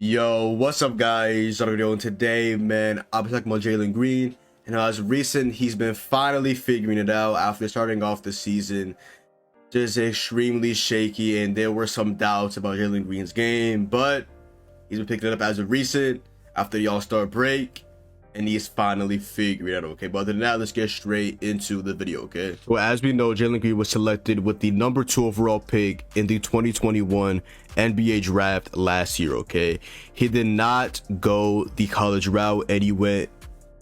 Yo, what's up guys? What are we doing today, man? I'm talking about Jalen Green, and as recent, he's been finally figuring it out after starting off the season just extremely shaky, and there were some doubts about Jalen Green's game, but he's been picking it up as of recent after the All-Star break, and he's finally figuring it out, okay? But other than that, let's get straight into the video, okay? So as we know, Jalen Green was selected with the number 2 overall pick in the 2021 NBA draft last year, okay? He did not go the college route, and he went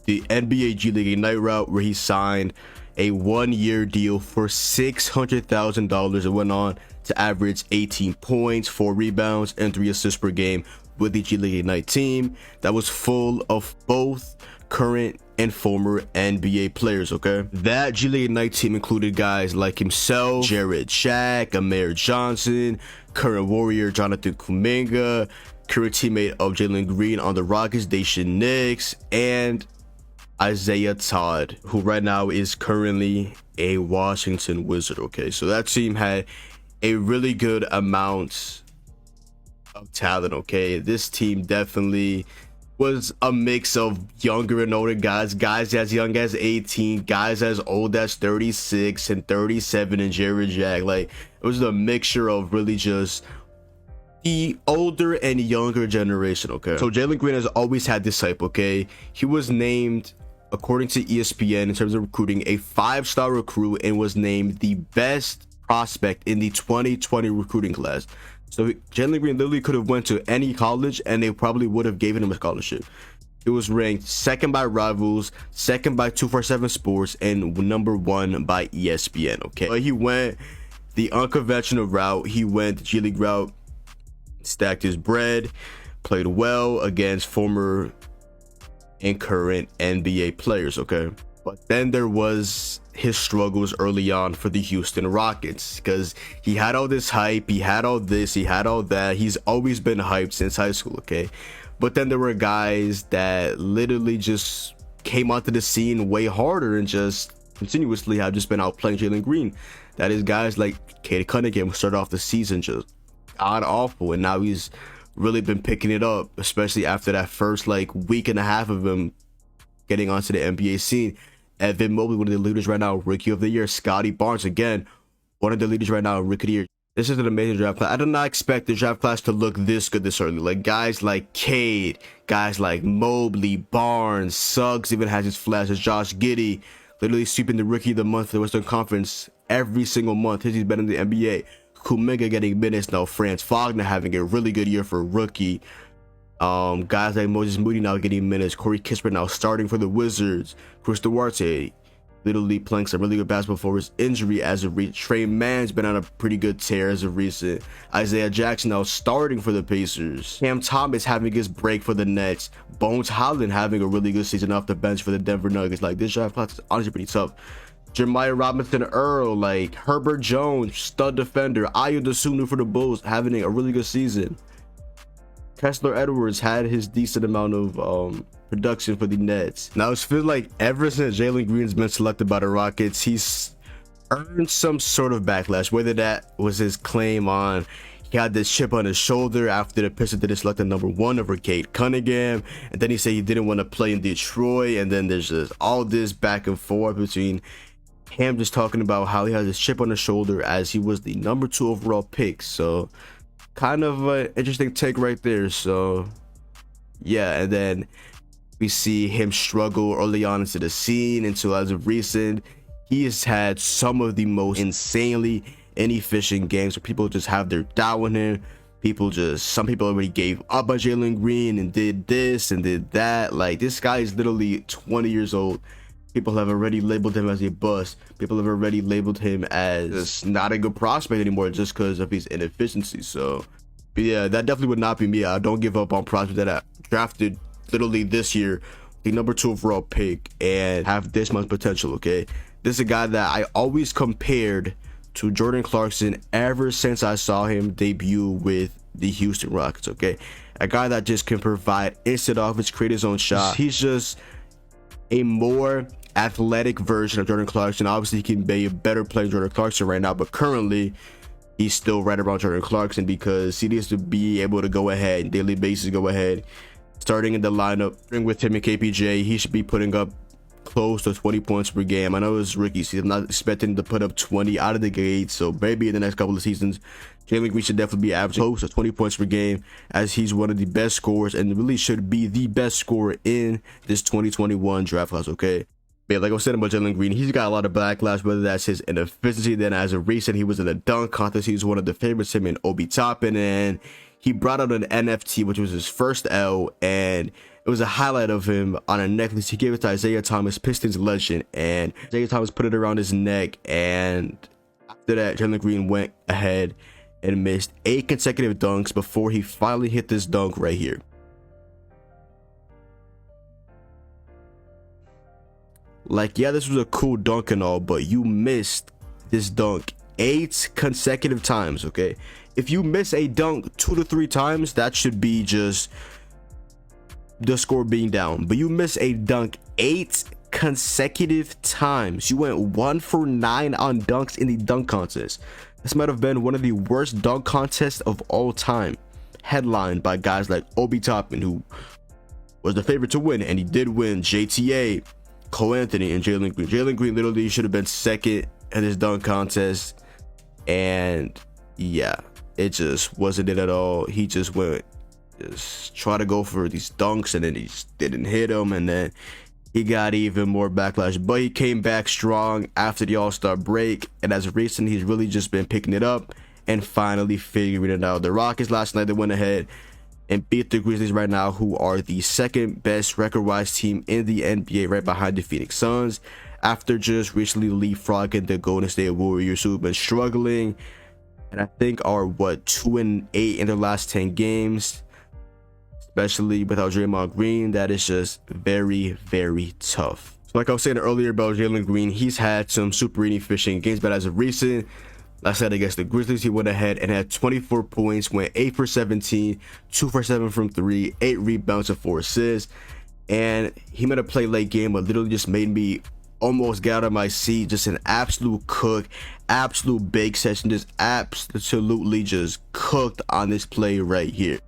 the NBA G League Ignite route, where he signed a 1-year deal for $600,000 and went on to average 18 points, 4 rebounds, and 3 assists per game with the G League Ignite team that was full of both current and former NBA players, okay? That G League Ignite team included guys like himself, Jared Shack, Amir Johnson, current Warrior Jonathan Kuminga, current teammate of Jalen Green on the Rockets, Dacian Nix, and Isaiah Todd, who right now is currently a Washington Wizard, okay? So that team had a really good amount of talent, okay? This team definitely was a mix of younger and older guys as young as 18, guys as old as 36 and 37, and Jared Jack. Like, it was a mixture of really just the older and younger generation, okay? So Jalen Green has always had this type, okay? He was named, according to ESPN, in terms of recruiting, a 5-star recruit, and was named the best prospect in the 2020 recruiting class. So Jalen Green literally could have went to any college and they probably would have given him a scholarship. It was ranked 2nd by Rivals, 2nd by 247 Sports, and number 1 by ESPN, okay? But he went the unconventional route. He went the G League route, stacked his bread, played well against former and current NBA players, okay? But then there was his struggles early on for the Houston Rockets, because he had all this hype, he had all this, he had all that. He's always been hyped since high school, okay? But then there were guys that literally just came onto the scene way harder and just continuously have just been outplaying Jalen Green. That is guys like Cade Cunningham, who started off the season just god awful, and now he's really been picking it up, especially after that first like week and a half of him getting onto the NBA scene. Evan Mobley, one of the leaders right now, Rookie of the Year. Scotty Barnes, again, one of the leaders right now, Rookie of the Year. This is an amazing draft class. I did not expect the draft class to look this good this early. Like, guys like Cade, guys like Mobley, Barnes, Suggs even has his flashes. Josh Giddey, literally sweeping the Rookie of the Month for the Western Conference every single month since he's been in the NBA. Kuminga getting minutes now. Franz Wagner having a really good year for rookie. Guys like Moses Moody now getting minutes. Corey Kispert now starting for the Wizards. Chris Duarte literally playing some really good basketball for his injury as of recent. Trey Mann's been on a pretty good tear as of recent. Isaiah Jackson now starting for the Pacers. Cam Thomas having his break for the Nets. Bones Holland having a really good season off the bench for the Denver Nuggets. Like, this draft class is honestly pretty tough. Jeremiah Robinson Earl, like Herbert Jones, stud defender. Ayo Dosunmu for the Bulls having a really good season. Kessler Edwards had his decent amount of production for the Nets. Now it feels like ever since Jalen Green's been selected by the Rockets, he's earned some sort of backlash, whether that was his claim on he had this chip on his shoulder after the Pistons didn't select the number 1 over Cade Cunningham, and then he said he didn't want to play in Detroit, and then there's just all this back and forth between him just talking about how he has this chip on his shoulder as he was the number 2 overall pick. So kind of an interesting take right there. So yeah, and then we see him struggle early on into the scene until as of recent he has had some of the most insanely inefficient games where people just have their doubt in him. Some people already gave up on Jalen Green and did this and did that. Like, this guy is literally 20 years old. People have already labeled him as a bust. People have already labeled him as not a good prospect anymore just because of his inefficiency. So, but yeah, that definitely would not be me. I don't give up on prospects that I drafted literally this year, the number 2 overall pick, and have this much potential, okay? This is a guy that I always compared to Jordan Clarkson ever since I saw him debut with the Houston Rockets, okay? A guy that just can provide instant offense, create his own shot. He's just a more athletic version of Jordan Clarkson. Obviously, he can be a better player than Jordan Clarkson right now, but currently he's still right around Jordan Clarkson, because he needs to be able to go ahead daily basis, go ahead starting in the lineup with him and KPJ. He should be putting up close to 20 points per game. I know it's rookie season, I'm not expecting to put up 20 out of the gate, so maybe in the next couple of seasons Jalen Green should definitely be averaging close to 20 points per game, as he's one of the best scorers and really should be the best scorer in this 2021 draft class. Okay, but like I was saying about Jalen Green, he's got a lot of backlash, whether that's his inefficiency. Then as of recent, he was in a dunk contest, he was one of the favorites, him and Obi Toppin, and he brought out an NFT, which was his first L, and it was a highlight of him on a necklace. He gave it to Isaiah Thomas, Pistons legend, and Isaiah Thomas put it around his neck. And after that, Jalen Green went ahead and missed 8 consecutive dunks before he finally hit this dunk right here. Like, yeah, this was a cool dunk and all, but you missed this dunk 8 consecutive times. Okay, if you miss a dunk 2 to 3 times, that should be just the score being down, but you miss a dunk 8 consecutive times. You went 1 for 9 on dunks in the dunk contest. This might have been one of the worst dunk contests of all time, headlined by guys like Obi Toppin, who was the favorite to win, and he did win. JTA, Cole Anthony, and Jalen Green. Jalen Green literally should have been second in this dunk contest, and yeah, it just wasn't it at all. He just went, just try to go for these dunks, and then he just didn't hit them, and then he got even more backlash. But he came back strong after the All-Star break, and as of recent, he's really just been picking it up and finally figuring it out. The Rockets last night, they went ahead and beat the Grizzlies right now, who are the second best record-wise team in the NBA, right behind the Phoenix Suns, after just recently leapfrogging the Golden State Warriors, who have been struggling, and I think are 2-8 in their last 10 games. Especially without Draymond Green, that is just very, very tough. So like I was saying earlier about Jalen Green, he's had some super inefficient games, but as of recent, last night against the Grizzlies, he went ahead and had 24 points, went 8 for 17, 2 for 7 from 3, 8 rebounds and 4 assists. And he made a play late game, but literally just made me almost get out of my seat. Just an absolute cook, absolute big session, just absolutely just cooked on this play right here.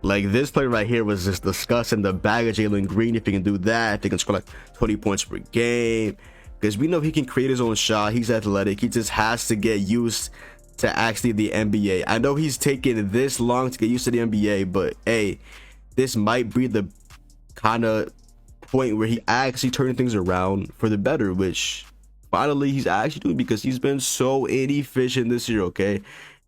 Like, this play right here was just disgusting. The bag of Jalen Green, if he can do that, if he can score like 20 points per game, because we know he can create his own shot. He's athletic. He just has to get used to actually the NBA. I know he's taken this long to get used to the NBA, but hey, this might be the kind of point where he actually turning things around for the better, which finally he's actually doing, because he's been so inefficient this year. Okay,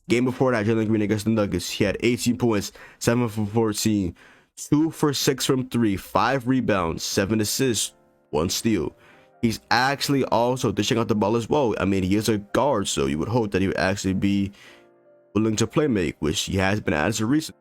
game before that, Jalen Green against the Nuggets, he had 18 points, 7 for 14, 2 for 6 from 3, 5 rebounds, 7 assists, 1 steal. He's actually also dishing out the ball as well. I mean, he is a guard, so you would hope that he would actually be willing to play make, which he has been as of recent.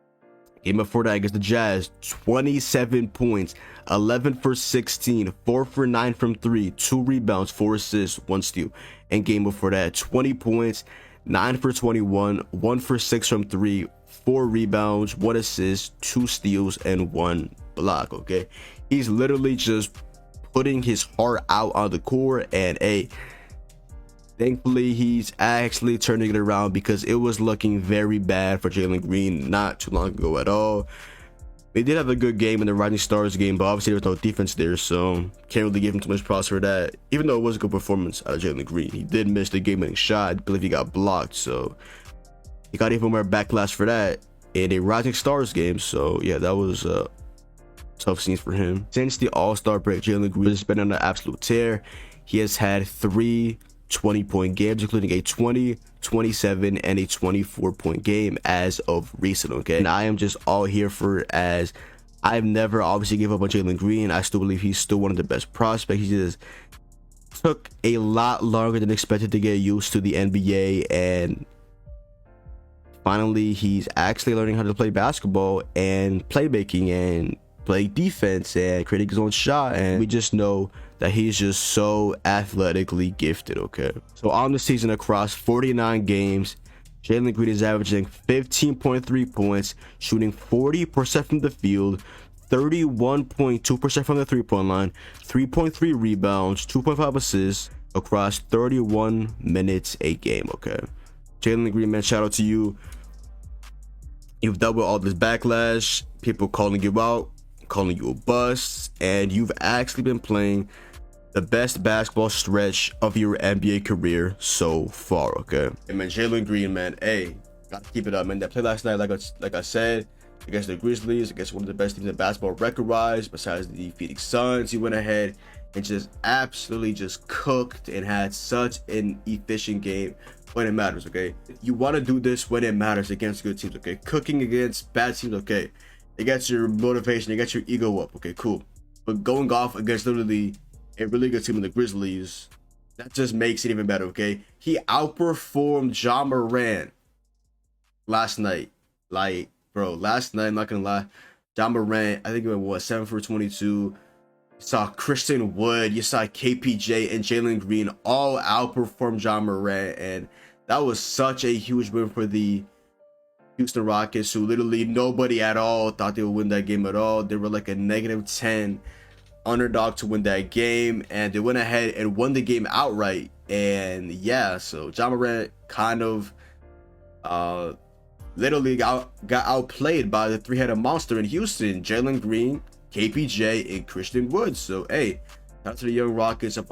Game before that against the Jazz, 27 points, 11 for 16, 4 for 9 from 3, 2 rebounds, 4 assists, 1 steal. And game before that, 20 points, 9 for 21, 1 for 6 from 3, 4 rebounds, 1 assist, 2 steals, and 1 block. Okay, he's literally just putting his heart out on the court, and thankfully he's actually turning it around, because it was looking very bad for Jalen Green not too long ago at all. They did have a good game in the Rising Stars game, but obviously there was no defense there, so can't really give him too much props for that, even though it was a good performance out of Jalen Green. He did miss the game-winning shot. I believe he got blocked, so he got even more backlash for that in a Rising Stars game. So yeah, that was tough scenes for him. Since the All-Star break, Jalen Green has been on an absolute tear. He has had 3 20-point games, including a 20, 27, and a 24-point game as of recent. Okay, and I am just all here for it, as I've never obviously give up on Jalen Green. I still believe he's still one of the best prospects. He just took a lot longer than expected to get used to the NBA, and finally he's actually learning how to play basketball and playmaking and play defense and creating his own shot, and we just know that he's just so athletically gifted. Okay, so on the season, across 49 games, Jalen Green is averaging 15.3 points, shooting 40% from the field, 31.2% from the three-point line, 3.3 rebounds, 2.5 assists across 31 minutes a game. Okay, Jalen Green, man, shout out to you. You've dealt with all this backlash, people calling you out, calling you a bust, and you've actually been playing the best basketball stretch of your NBA career so far. Okay, hey, man, Jalen Green, man, hey, gotta keep it up, man. That play last night, like I said, against the Grizzlies, against one of the best teams in basketball record-wise, besides the Phoenix Suns, he went ahead and just absolutely just cooked and had such an efficient game when it matters. Okay, you want to do this when it matters against good teams. Okay, cooking against bad teams, okay, it gets your motivation, it gets your ego up. Okay, cool. But going off against literally a really good team in the Grizzlies, that just makes it even better. Okay, he outperformed Ja Morant last night. Like, bro, last night, I'm not gonna lie, Ja Morant, I think it went, what, 7 for 22. You saw Christian Wood, you saw KPJ and Jalen Green all outperform Ja Morant, and that was such a huge win for the Houston Rockets, who literally nobody at all thought they would win that game at all. They were like a -10 underdog to win that game, and they went ahead and won the game outright. And yeah, so Ja Morant kind of literally got outplayed by the three-headed monster in Houston, Jalen Green, KPJ, and Christian Wood. So hey, shout out to the young Rockets. I've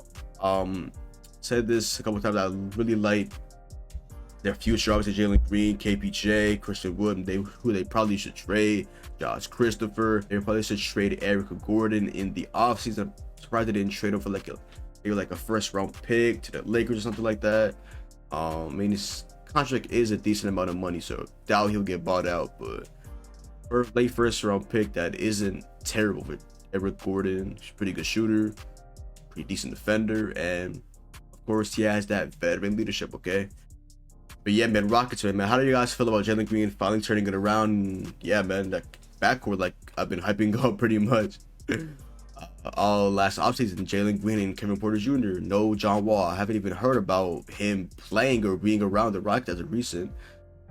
said this a couple times. I really like their future. Obviously, Jalen Green, KPJ, Christian Wood, who they probably should trade. Josh Christopher. They probably should trade Erica Gordon in the offseason. I'm surprised they didn't trade him for like a first-round pick to the Lakers or something like that. I mean, his contract is a decent amount of money, so doubt he'll get bought out. But for a late first-round pick, that isn't terrible for Eric Gordon. He's a pretty good shooter, pretty decent defender, and of course, he has that veteran leadership. Okay. But yeah, man, Rockets, man, how do you guys feel about Jalen Green finally turning it around? Yeah, man, that backcourt, like, I've been hyping up pretty much all last offseason. Jalen Green and Kevin Porter Jr., no John Wall. I haven't even heard about him playing or being around the Rockets as of recent.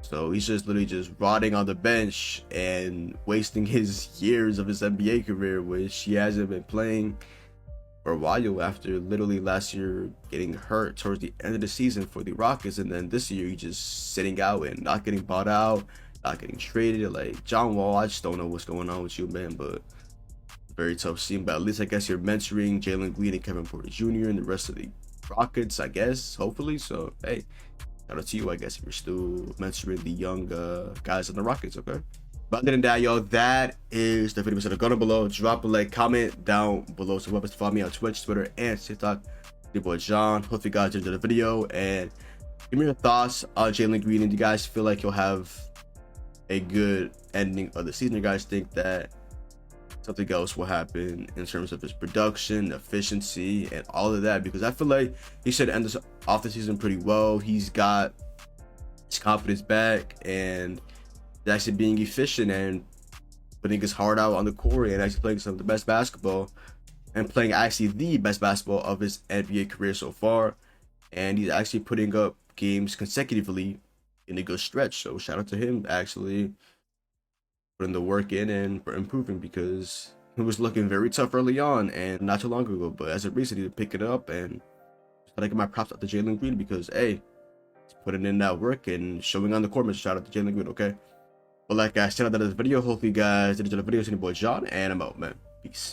So he's just literally just rotting on the bench and wasting his years of his NBA career, which he hasn't been playing for a while after literally last year getting hurt towards the end of the season for the Rockets, and then this year he's just sitting out and not getting bought out, not getting traded. Like, John Wall, I just don't know what's going on with you, man, but very tough scene. But at least I guess you're mentoring Jalen Green and Kevin Porter Jr. and the rest of the Rockets, I guess, hopefully. So hey, shout out to you, I guess, if you're still mentoring the young guys in the Rockets. Okay, but other than that, y'all, that is the video. So go down below, drop a like, comment down below. So remember to follow me on Twitch, Twitter, and TikTok. Your boy John. Hope you guys enjoyed the video, and give me your thoughts on Jalen Green. And do you guys feel like he'll have a good ending of the season? You guys think that something else will happen in terms of his production, efficiency, and all of that? Because I feel like he should end this off the season pretty well. He's got his confidence back, and he's actually being efficient and putting his heart out on the court and actually playing some of the best basketball, and playing actually the best basketball of his NBA career so far. And he's actually putting up games consecutively in a good stretch. So shout out to him actually putting the work in and for improving, because it was looking very tough early on and not too long ago. But as of recently, to pick it up, and just gotta give my props out to Jalen Green, because hey, he's putting in that work and showing on the court. Shout out to Jalen Green. Okay. But like I said at the end of this video, hopefully you guys did enjoy the video. It's your boy John, and I'm out, man. Peace.